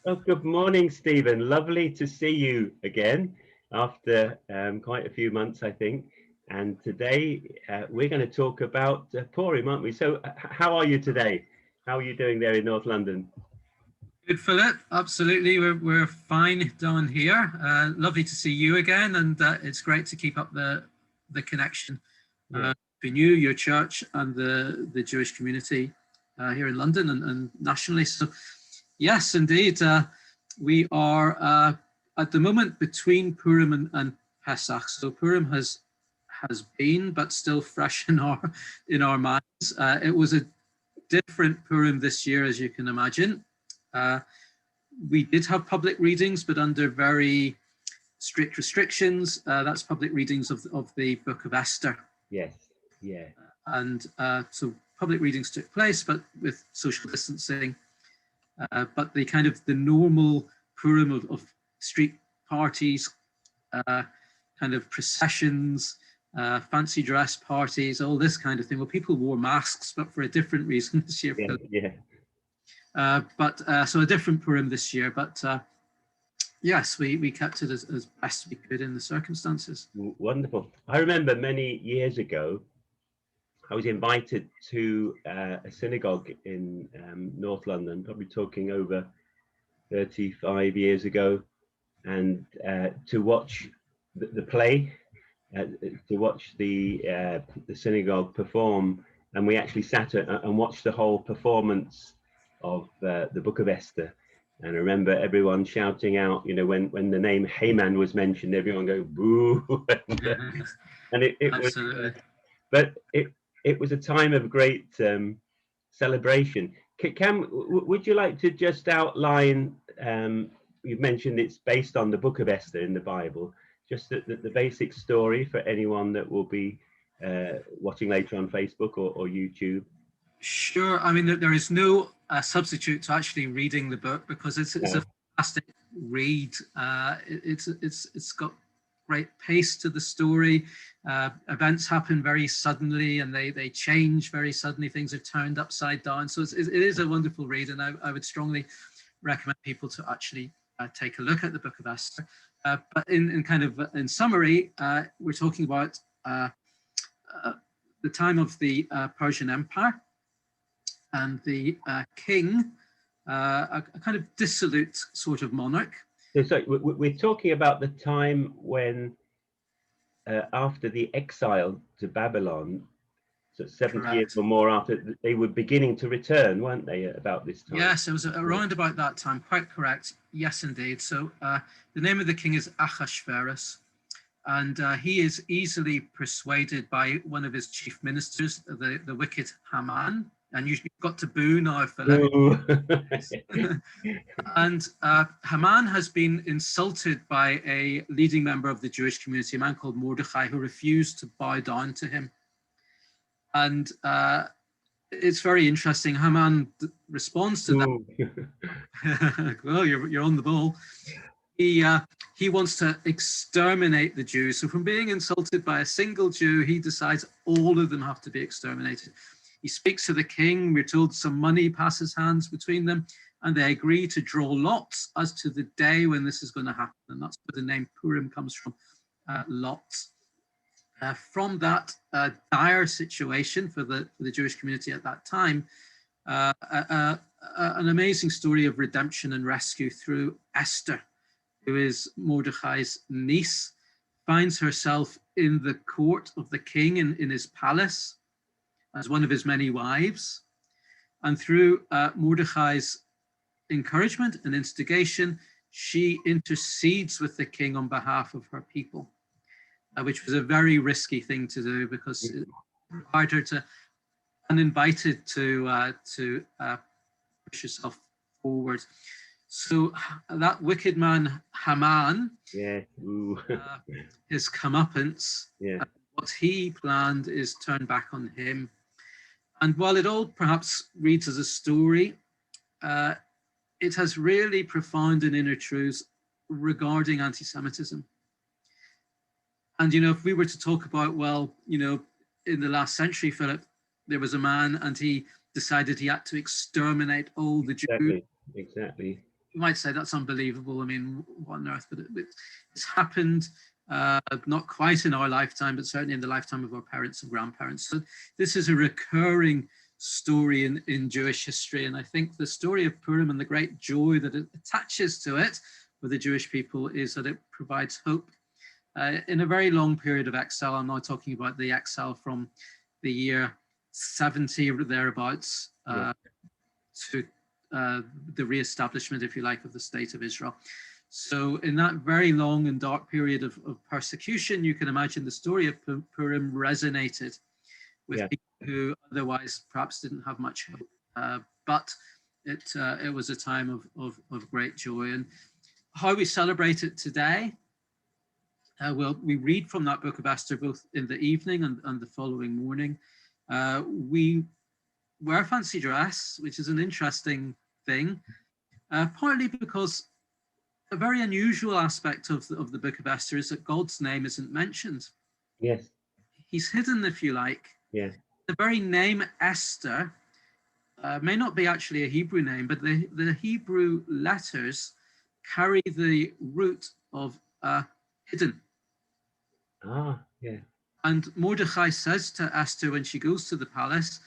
Oh, good morning, Stephen. Lovely to see you again after quite a few months, I think. And today we're going to talk about Purim, aren't we? So, how are you today? How are you doing there in North London? Good, Philip. Absolutely, we're fine down here. Lovely to see you again, and it's great to keep up the connection Yeah. between you, your church, and the Jewish community here in London and nationally. So, yes, indeed, we are at the moment between Purim and Pesach. So Purim has been, but still fresh in our minds. It was a different Purim this year, as you can imagine. We did have public readings, but under very strict restrictions. That's public readings of the Book of Esther. Yes. Yeah. And so public readings took place, but with social distancing. But the kind of the normal Purim of street parties, kind of processions, fancy dress parties, all this kind of thing. Well, people wore masks, but for a different reason this year. Yeah. So a different Purim this year, but yes, we kept it as best we could in the circumstances. Wonderful. I remember many years ago, I was invited to a synagogue in North London, probably talking over 35 years ago, and to watch the play, to watch the synagogue perform, and we actually sat and watched the whole performance of the Book of Esther. And I remember everyone shouting out, you know, when the name Haman was mentioned, everyone go boo, and it Absolutely. was, but it was a time of great celebration. Would you like to just outline? You've mentioned it's based on the Book of Esther in the Bible. Just the basic story for anyone that will be watching later on Facebook or YouTube. Sure. I mean, there is no substitute to actually reading the book because it's a fantastic read. It's got great pace to the story. Events happen very suddenly and they change very suddenly. Things are turned upside down. So it is a wonderful read, and I would strongly recommend people to actually take a look at the Book of Esther. But in summary, we're talking about the time of the Persian Empire, and the king, a kind of dissolute sort of monarch. So we're talking about the time when, after the exile to Babylon, so 70 Correct. years or more after, they were beginning to return, weren't they, about this time? Yes, it was around about that time, quite correct. Yes, indeed. So the name of the king is Ahasuerus, and he is easily persuaded by one of his chief ministers, the wicked Haman. And you've got to boo now, Philip. And Haman has been insulted by a leading member of the Jewish community, a man called Mordecai, who refused to bow down to him. And it's very interesting. Haman responds to that. Well, you're on the ball. He wants to exterminate the Jews. So from being insulted by a single Jew, he decides all of them have to be exterminated. He speaks to the king. We're told some money passes hands between them, and they agree to draw lots as to the day when this is going to happen. And that's where the name Purim comes from, lots. From that dire situation for the Jewish community at that time, an amazing story of redemption and rescue through Esther, who is Mordecai's niece, finds herself in the court of the king in his palace as one of his many wives. And through Mordecai's encouragement and instigation, she intercedes with the king on behalf of her people, which was a very risky thing to do because it required her to, uninvited, to push herself forward. So that wicked man, Haman, his comeuppance, what he planned is turned back on him. And while it all perhaps reads as a story, it has really profound and inner truths regarding anti-Semitism. And, you know, if we were to talk about, well, you know, in the last century, Philip, there was a man and he decided he had to exterminate all the Jews. Exactly. you might say that's unbelievable. I mean, what on earth? But it's happened, not quite in our lifetime, but certainly in the lifetime of our parents and grandparents. So this is a recurring story in Jewish history. And I think the story of Purim and the great joy that it attaches to it for the Jewish people is that it provides hope. In a very long period of exile, I'm now talking about the exile from the year 70 or thereabouts to the re-establishment, if you like, of the state of Israel. So in that very long and dark period of persecution, you can imagine the story of Purim resonated with people who otherwise perhaps didn't have much hope. But it was a time of great joy. And how we celebrate it today, well, we read from that book of Esther both in the evening and the following morning. We wear fancy dress, which is an interesting thing, partly because a very unusual aspect of the Book of Esther is that God's name isn't mentioned. Yes. He's hidden, if you like. Yeah. The very name Esther may not be actually a Hebrew name, but the Hebrew letters carry the root of hidden. Ah, yeah. And Mordecai says to Esther when she goes to the palace,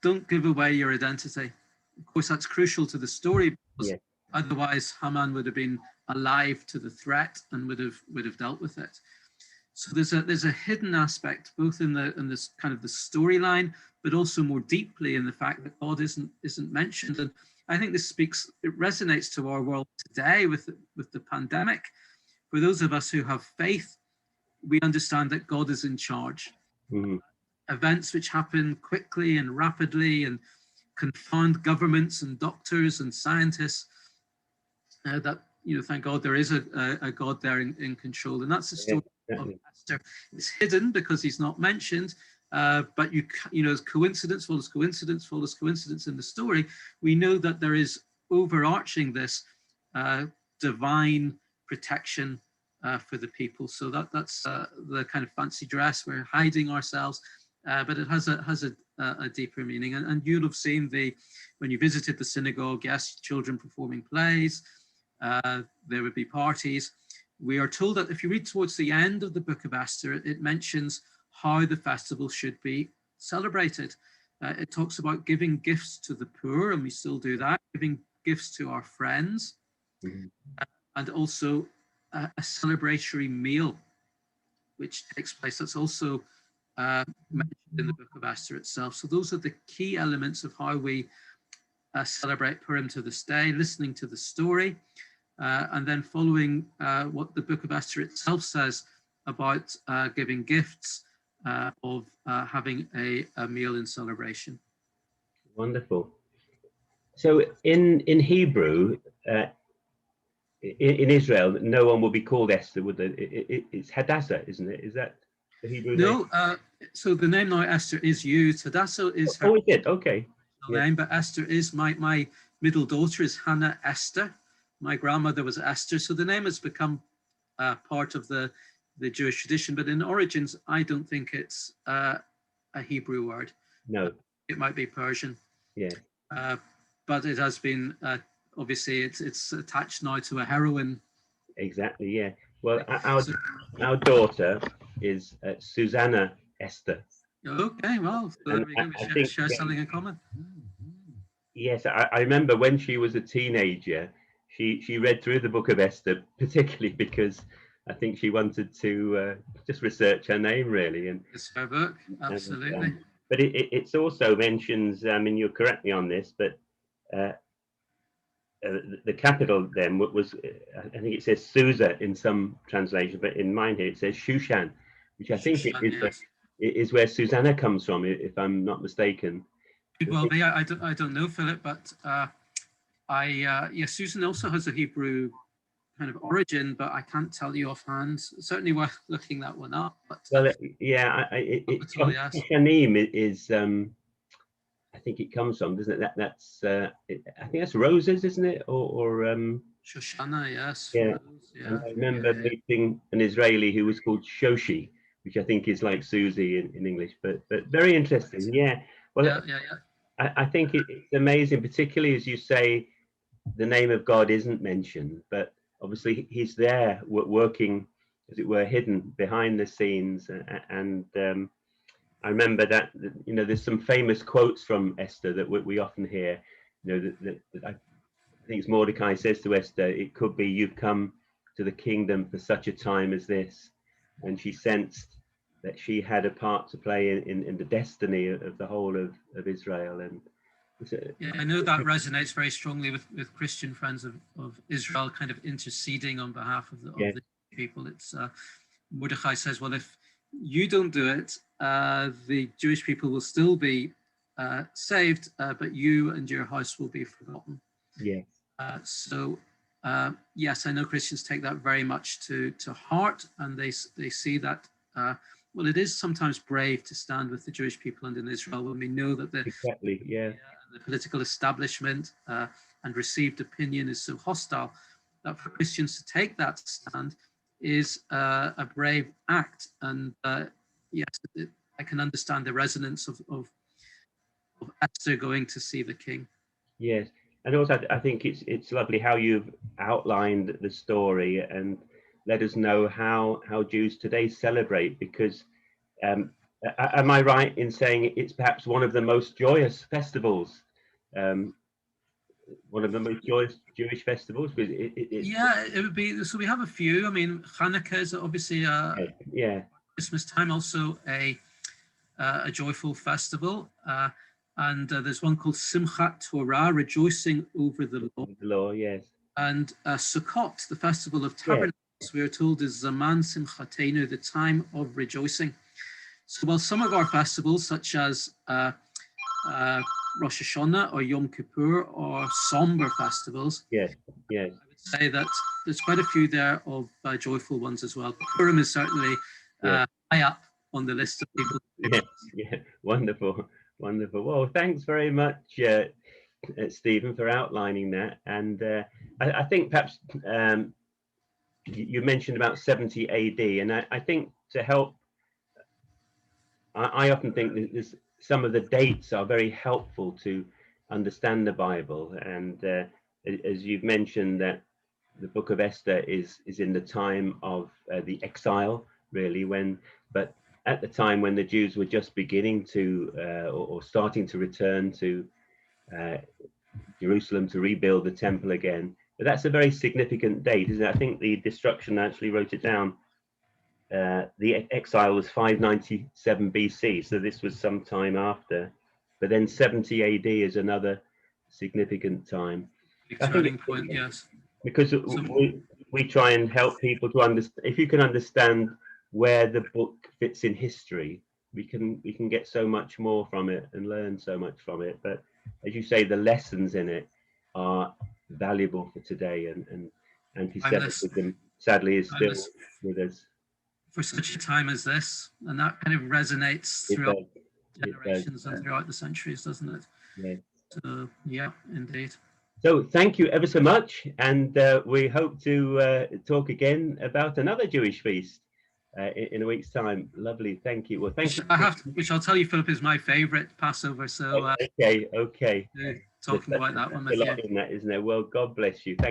don't give away your identity. Of course, that's crucial to the story, because otherwise Haman would have been alive to the threat and would have dealt with it. So there's a hidden aspect both in this kind of the storyline, but also more deeply in the fact that God isn't mentioned. And I think it resonates to our world today with the pandemic. For those of us who have faith, we understand that God is in charge. Mm-hmm. Events which happen quickly and rapidly and confound governments and doctors and scientists, that, thank God there is a God there in control. And that's the story of Esther. It's hidden because he's not mentioned, but as coincidence follows coincidence follows coincidence in the story, we know that there is overarching this divine protection for the people. So that's the kind of fancy dress. We're hiding ourselves, but it has a deeper meaning. And you'll have seen when you visited the synagogue, yes, children performing plays. There would be parties. We are told that if you read towards the end of the Book of Esther, it mentions how the festival should be celebrated. It talks about giving gifts to the poor, and we still do that, giving gifts to our friends, and also a celebratory meal, which takes place. That's also mentioned in the Book of Esther itself. So those are the key elements of how we celebrate Purim to this day, listening to the story, and then following what the Book of Esther itself says about giving gifts, of having a meal in celebration. Wonderful. So in Hebrew, in Israel, no one will be called Esther, would they? It's Hadassah, isn't it? Is that the Hebrew name? No, so the name now Esther is used. Hadassah is her is it? Okay. name, but Esther is my middle daughter is Hannah Esther. My grandmother was Esther, so the name has become part of the Jewish tradition. But in origins, I don't think it's a Hebrew word. No, it might be Persian. Yeah, but it has been obviously it's attached now to a heroine. Exactly. Yeah. Well, our daughter is Susanna Esther. Okay, well, so we share something in common. Yes, I remember when she was a teenager, she read through the Book of Esther, particularly because I think she wanted to just research her name, really. And it's her book, absolutely. But it's also mentions, I mean, you'll correct me on this, but the capital then was, I think it says Susa in some translation, but in mine here it says Shushan, which I think is where Susanna comes from, if I'm not mistaken. Well, I don't know, Philip, but Susan also has a Hebrew kind of origin, but I can't tell you offhand. Certainly worth looking that one up. But, well, yeah, Shanim is, I think it comes from, doesn't it? That's I think that's roses, isn't it? Or Shoshana, yes. Yeah. Rose, yeah. And I remember meeting an Israeli who was called Shoshi, which I think is like Susie in English, but very interesting. Yeah. Well, I think it's amazing, particularly as you say, the name of God isn't mentioned, but obviously he's there working, as it were, hidden behind the scenes. And I remember that, you know, there's some famous quotes from Esther that we often hear, you know, that I think it's Mordecai says to Esther, it could be you've come to the kingdom for such a time as this. And she sensed that she had a part to play in the destiny of the whole of Israel. And yeah, I know that resonates very strongly with Christian friends of Israel, kind of interceding on behalf of the people. It's Mordecai says, well, if you don't do it, the Jewish people will still be saved, but you and your house will be forgotten. Yes. So yes, I know Christians take that very much to heart, and they see that, well, it is sometimes brave to stand with the Jewish people and in Israel when we know that the political establishment and received opinion is so hostile, that for Christians to take that stand is a brave act. And yes, I can understand the resonance of Esther going to see the king. Yes, and also I think it's lovely how you've outlined the story and let us know how Jews today celebrate, because am I right in saying it's perhaps one of the most joyous festivals, one of the most joyous Jewish festivals? Because yeah, it would be. So we have a few. I mean, Hanukkah is obviously Christmas time, also a joyful festival. And there's one called Simchat Torah, rejoicing over the law. The law, yes. And Sukkot, the festival of tabernacles, we are told is Zaman Simchatenu, the time of rejoicing. So while some of our festivals, such as Rosh Hashanah or Yom Kippur, are somber festivals, yes, I would say that there's quite a few there of joyful ones as well. But Purim is certainly high up on the list of people. Yeah, wonderful. Wonderful. Well, thanks very much, Stephen, for outlining that. And I think perhaps you mentioned about 70 AD, and I think to help, I often think that some of the dates are very helpful to understand the Bible. And as you've mentioned, that the Book of Esther is in the time of the exile, really, but at the time when the Jews were just beginning to or starting to return to Jerusalem to rebuild the temple again. But that's a very significant date, isn't it? I think the destruction, I actually wrote it down, the exile was 597 BC, so this was some time after. But then 70 AD is another significant time. Turning point, yes. Because we try and help people to understand. If you can understand where the book fits in history, we can get so much more from it and learn so much from it. But as you say, the lessons in it are valuable for today, and anti-Semitism sadly is still with us. For such a time as this, and that kind of resonates throughout generations and throughout the centuries, doesn't it? Yeah. So yeah, indeed. So thank you ever so much, and we hope to talk again about another Jewish feast in a week's time. Lovely, thank you. Well, thank you. Which I'll tell you, Philip, is my favourite Passover. So okay. talking about that one with you. There's a lot in that, isn't there? Well, God bless you. Thank